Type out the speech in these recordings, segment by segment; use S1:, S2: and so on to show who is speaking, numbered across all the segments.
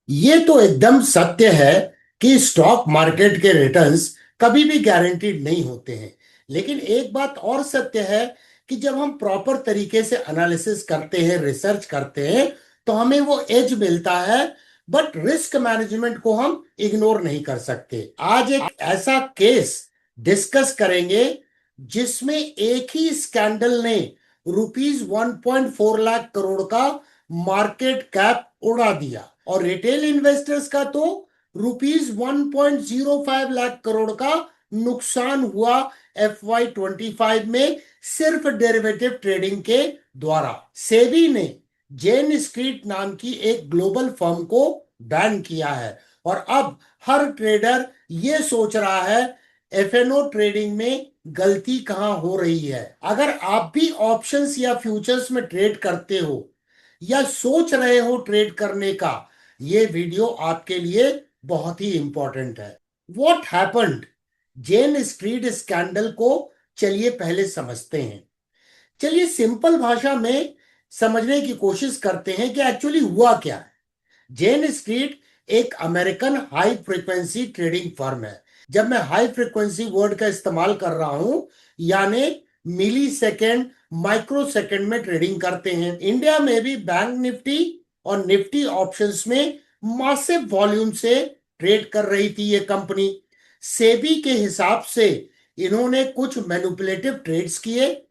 S1: ये तो एकदम सत्य है कि स्टॉक मार्केट के रिटर्न्स कभी भी गारंटीड नहीं होते हैं। लेकिन एक बात और सत्य है कि जब हम प्रॉपर तरीके से एनालिसिस करते हैं, रिसर्च करते हैं, तो हमें वो एज मिलता है। बट रिस्क मैनेजमेंट को हम इग्नोर नहीं कर सकते। आज एक ऐसा केस डिस्कस करेंगे जिसमें एक ही स्कैंडल ने ₹1.4 लाख करोड़ का मार्केट कैप उड़ा दिया और रिटेल इन्वेस्टर्स का तो ₹1.05 लाख करोड़ का नुकसान हुआ FY25 में, सिर्फ डेरिवेटिव ट्रेडिंग के द्वारा। सेबी ने जेन स्ट्रीट नाम की एक ग्लोबल फर्म को बैन किया है और अब हर ट्रेडर ये सोच रहा है एफएनओ ट्रेडिंग में गलती कहां हो रही है। अगर आप भी ऑप्शंस या फ्यूचर्स में ट्रेड करते हो या सोच रहे हो ट्रेड करने का, ये वीडियो आपके लिए बहुत ही इंपॉर्टेंट है। What happened? Jane Street scandal को चलिए पहले समझते हैं। चलिए सिंपल भाषा में समझने की कोशिश करते हैं कि एक्चुअली हुआ क्या है। जेन स्ट्रीट एक American high frequency trading firm है। जब मैं हाई फ्रीक्वेंसी वर्ड का इस्तेमाल कर रहा हूं, यानी मिली सेकेंड, माइक्रो सेकेंड में ट्रेडिंग करते हैं। इंडिया में भी बैंक निफ्टी और निफ्टी ऑप्शंस में मासिव वॉल्यूम से ट्रेड कर रही थी ये कंपनी। सेबी के हिसाब से इन्होंने कुछ मैनिपुलेटिव ट्रेड्स किए।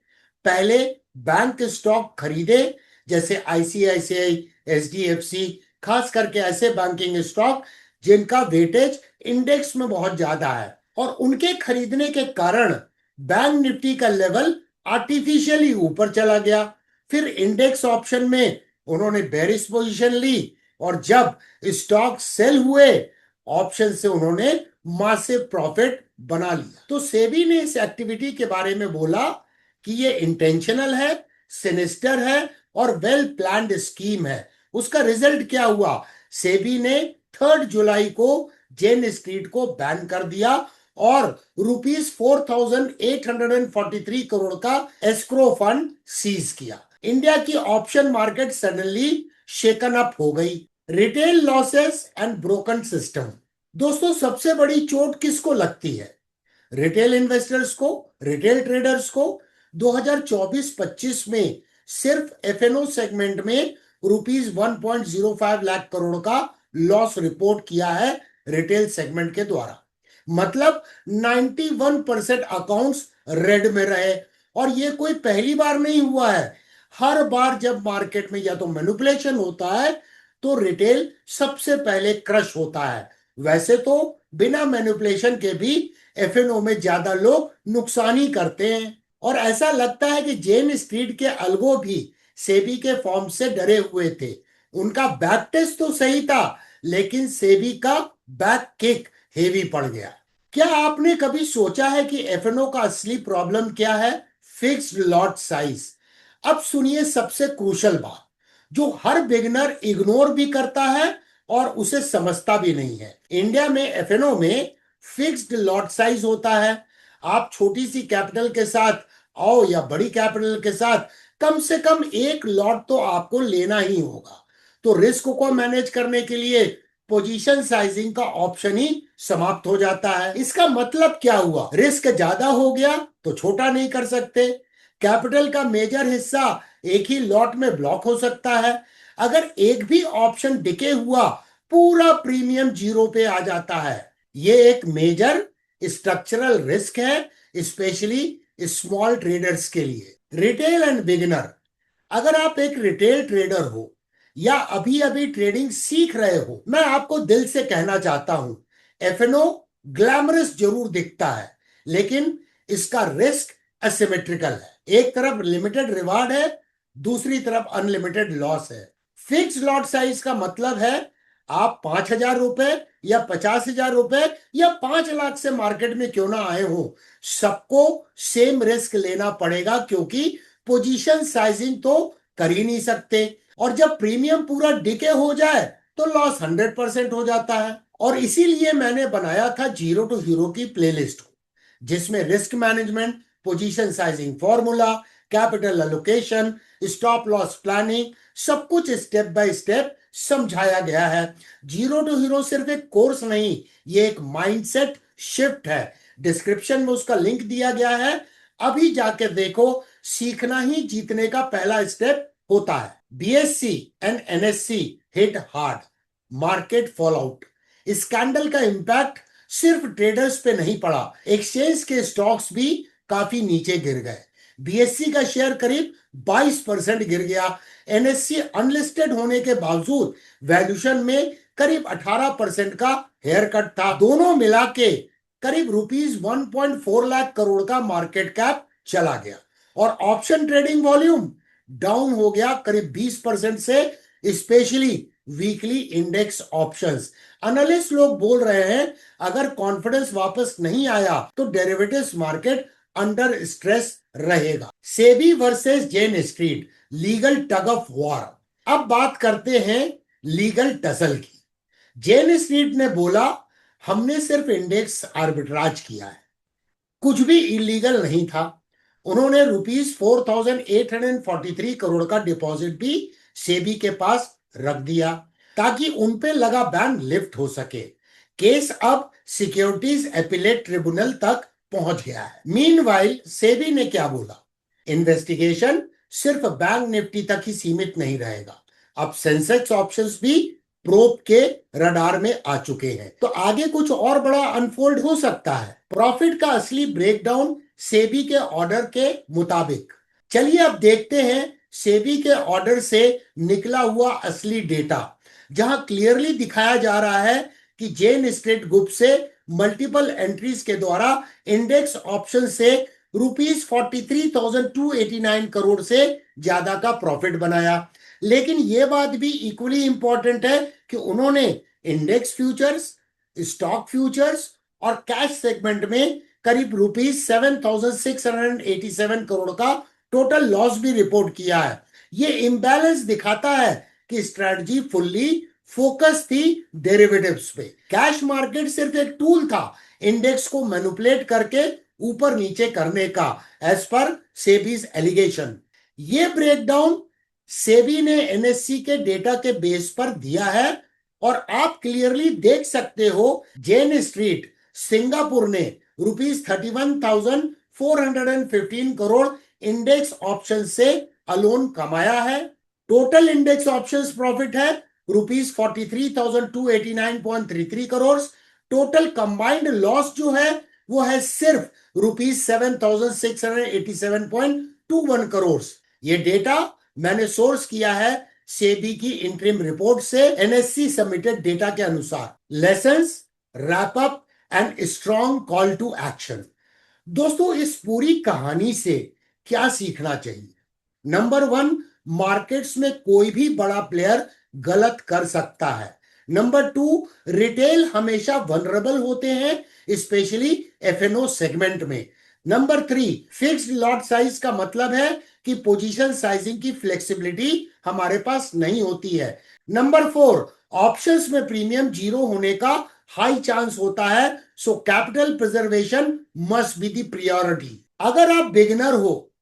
S1: पहले बैंक स्टॉक खरीदे, जैसे आईसीआईसीआई, एचडीएफसी, खास करके ऐसे बैंकिंग स्टॉक जिनका वेटेज इंडेक्स में बहुत ज्यादा है, और उनके खरीदने के कारण बैंक निफ्टी का लेवल आर्टिफिशियली ऊपर चला गया। फिर इंडेक्स ऑप्शन में उन्होंने बेरिश पोजीशन ली और जब स्टॉक सेल हुए, ऑप्शन से उन्होंने मासिव प्रॉफिट बना लिया। तो सेबी ने इस एक्टिविटी के बारे में बोला कि ये इंटेंशनल है, सिनिस्टर है और वेल प्लान्ड स्कीम है। उसका रिजल्ट क्या हुआ? सेबी ने 3 जुलाई को जेन स्ट्रीट को बैन कर दिया और ₹4,843 करोड़ का एस्क्रो फंड सीज किया। इंडिया की option market suddenly shaken up हो गई। Retail losses and broken system. दोस्तों, सबसे बड़ी चोट किसको लगती है? रिटेल इन्वेस्टर्स को, रिटेल ट्रेडर्स को। 2024-25 में सिर्फ एफएनओ सेगमेंट में ₹1.05 लाख करोड़ का लॉस रिपोर्ट किया है रिटेल सेगमेंट के द्वारा। मतलब 91% अकाउंट्स रेड में रहे। और ये कोई पहली बार नहीं हुआ है। हर बार जब मार्केट में या तो मैनिपुलेशन होता है तो रिटेल सबसे पहले क्रश होता है। वैसे तो बिना मैनिपुलेशन के भी एफएनओ में ज्यादा लोग नुकसान ही करते हैं। और ऐसा लगता है कि जेन स्ट्रीट के अलगो भी सेबी के फॉर्म से डरे हुए थे। उनका बैक टेस्ट तो सही था, लेकिन सेबी का बैक किक हेवी पड़ गया। क्या आपने कभी सोचा है कि एफएनओ का असली प्रॉब्लम क्या है? Fixed lot size. अब सुनिए सबसे क्रूशल बात, जो हर बिगिनर इग्नोर भी करता है और उसे समझता भी नहीं है। इंडिया में एफएनओ में फिक्स्ड लॉट साइज होता है। आप छोटी सी कैपिटल के साथ आओ या बड़ी कैपिटल के साथ, कम से कम एक लॉट तो आपको लेना ही होगा। तो रिस्क को मैनेज करने के लिए पोजीशन साइजिंग का ऑप्शन ही समाप्त हो जाता है। इसका मतलब क्या हुआ? रिस्क ज्यादा हो गया तो छोटा नहीं कर सकते। कैपिटल का मेजर हिस्सा एक ही लॉट में ब्लॉक हो सकता है। अगर एक भी ऑप्शन डिके हुआ, पूरा प्रीमियम जीरो पे आ जाता है। ये एक मेजर स्ट्रक्चरल रिस्क है, स्पेशली स्मॉल ट्रेडर्स के लिए। Retail and beginner. अगर आप एक रिटेल ट्रेडर हो या अभी अभी ट्रेडिंग सीख रहे हो, मैं आपको दिल से कहना चाहता हूं, एफएनओ ग्लैमरस जरूर दिखता है, लेकिन इसका रिस्क असिमेट्रिकल है। एक तरफ लिमिटेड रिवार्ड है, दूसरी तरफ अनलिमिटेड लॉस है। फिक्स लॉट साइज का मतलब है आप 5,000 रुपए या 50,000 रुपए या 5 लाख से मार्केट में क्यों ना आए हो, सबको सेम रिस्क लेना पड़ेगा, क्योंकि पोजीशन साइजिंग तो कर ही नहीं सकते। और जब प्रीमियम पूरा डिके हो जाए तो लॉस 100% हो जाता है। और इसीलिए मैंने बनाया था जीरो टू हीरो की प्लेलिस्ट, जिसमें risk management, position sizing formula, capital allocation, stop loss planning, सब कुछ स्टेप बाय स्टेप समझाया गया है। जीरो टू हीरो सिर्फ एक कोर्स नहीं, ये एक माइंडसेट शिफ्ट है। डिस्क्रिप्शन में उसका लिंक दिया गया है, अभी जाके देखो। सीखना ही जीतने का पहला स्टेप होता है। BSc and NSC hit hard, market fallout. Scandal का इंपैक्ट सिर्फ ट्रेडर्स पे नहीं पड़ा, एक्सचेंज के स्टॉक्स भी काफी नीचे गिर गए। बीएससी का शेयर करीब 22% गिर गया। एनएससी अनलिस्टेड होने के बावजूद वैल्यूएशन में करीब 18% का हेयर कट था। दोनों मिला के करीब रुपीस 1.4 लाख करोड़ का मार्केट कैप चला गया। और ऑप्शन ट्रेडिंग वॉल्यूम डाउन हो गया करीब 20% से, specially weekly index options. Analyst लोग बोल रहे हैं अगर कॉन्फिडेंस वापस नहीं आया तो डेरिवेटिव्स मार्केट अंडर स्ट्रेस रहेगा। SEBI versus Jane Street, legal tug of war. अब बात करते हैं लीगल टसल की। जेन स्ट्रीट ने बोला हमने सिर्फ इंडेक्स आर्बिट्राज किया है, कुछ भी इलीगल नहीं था। उन्होंने रुपीस 4,843 करोड़ का डिपॉजिट भी सेबी के पास रख दिया ताकि उन पे लगा बैन लिफ्ट हो सके। केस अब सिक्योरिटीज एपिलेट ट्रिब्यूनल तक पहुंच गया है। मीनवाइल सेबी ने क्या बोला, इन्वेस्टिगेशन सिर्फ बैंक निफ्टी तक ही सीमित नहीं रहेगा, अब सेंसेक्स ऑप्शंस भी प्रोब के रडार में आ चुके हैं। तो आगे कुछ और बड़ा अनफोल्ड हो सकता है। प्रॉफिट का असली ब्रेकडाउन सेबी के ऑर्डर के मुताबिक। चलिए अब देखते हैं सेबी के ऑर्डर से निकला हुआ असली डेटा, जहां क्लियरली दिखाया जा रहा है कि जेन स्ट्रीट ग्रुप से मल्टीपल एंट्रीज के द्वारा इंडेक्स ऑप्शन से रुपीस 43,289 करोड़ से ज्यादा का प्रॉफिट बनाया। लेकिन यह बात भी इक्वली इंपॉर्टेंट है कि उन्होंने इंडेक्स फ्यूचर्स, स्टॉक फ्यूचर्स और कैश सेगमेंट में करीब रुपीस 7,687 करोड़ का टोटल लॉस भी रिपोर्ट किया है। ये इम्बैलेंस दिखाता है कि स्ट्रैटेजी फुल्ली फोकस थी डेरिवेटिव्स पे। कैश मार्केट सिर्फ एक टूल था इंडेक्स को मैनिपुलेट करके ऊपर नीचे करने का, एज पर सेबीज एलिगेशन। ये ब्रेकडाउन सेबी ने एनएससी के डेटा के बेस पर दिया है और आप क्लियरली देख सकते हो जेन स्ट्रीट सिंगापुर ने रुपीस 31,415 करोड़ इंडेक्स ऑप्शन से अलोन कमाया है। टोटल इंडेक्स ऑप्शंस प्रॉफिट है rupees 43,289.33 crore. Total combined loss जो है वो है सिर्फ रुपीस 7,687.21 करोड़। ये डेटा मैंने सोर्स किया है सेबी की इंटरिम रिपोर्ट से, एनएससी सबमिटेड डेटा के अनुसार। Lessons, wrap up and strong call to action. दोस्तों, इस पूरी कहानी से क्या सीखना चाहिए? नंबर 1, मार्केट्स में कोई भी बड़ा प्लेयर गलत कर सकता है। नंबर 2, रिटेल हमेशा वनरेबल होते हैं, स्पेशली एफएनओ सेगमेंट में। नंबर 3, फिक्स्ड लॉट साइज का मतलब है कि पोजीशन साइजिंग की फ्लेक्सिबिलिटी हमारे पास नहीं होती है। नंबर 4, ऑप्शंस में प्रीमियम जीरो होने का हाई चांस होता है, so capital preservation must be the priority. अगर आप बिगिनर हो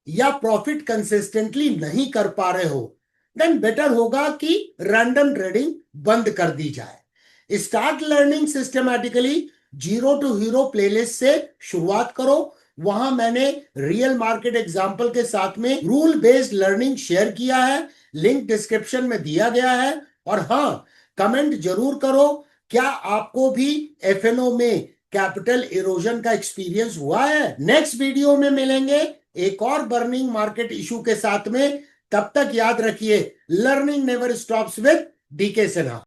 S1: या प्रॉफिट कंसिस्टेंटली नहीं कर पा रहे हो, देन बेटर होगा कि रैंडम ट्रेडिंग बंद कर दी जाए। Start learning systematically zero to hero playlist से शुरुआत करो। वहां मैंने रियल मार्केट एग्जांपल के साथ में रूल बेस्ड लर्निंग शेयर किया है, लिंक डिस्क्रिप्शन में दिया गया है। और हाँ, कमेंट जरूर करो, क्या आपको भी एफएनओ में कैपिटल इरोजन का एक्सपीरियंस हुआ है? नेक्स्ट वीडियो में मिलेंगे एक और बर्निंग मार्केट इशू के साथ में। तब तक याद रखिए, learning never stops with DK Sinha.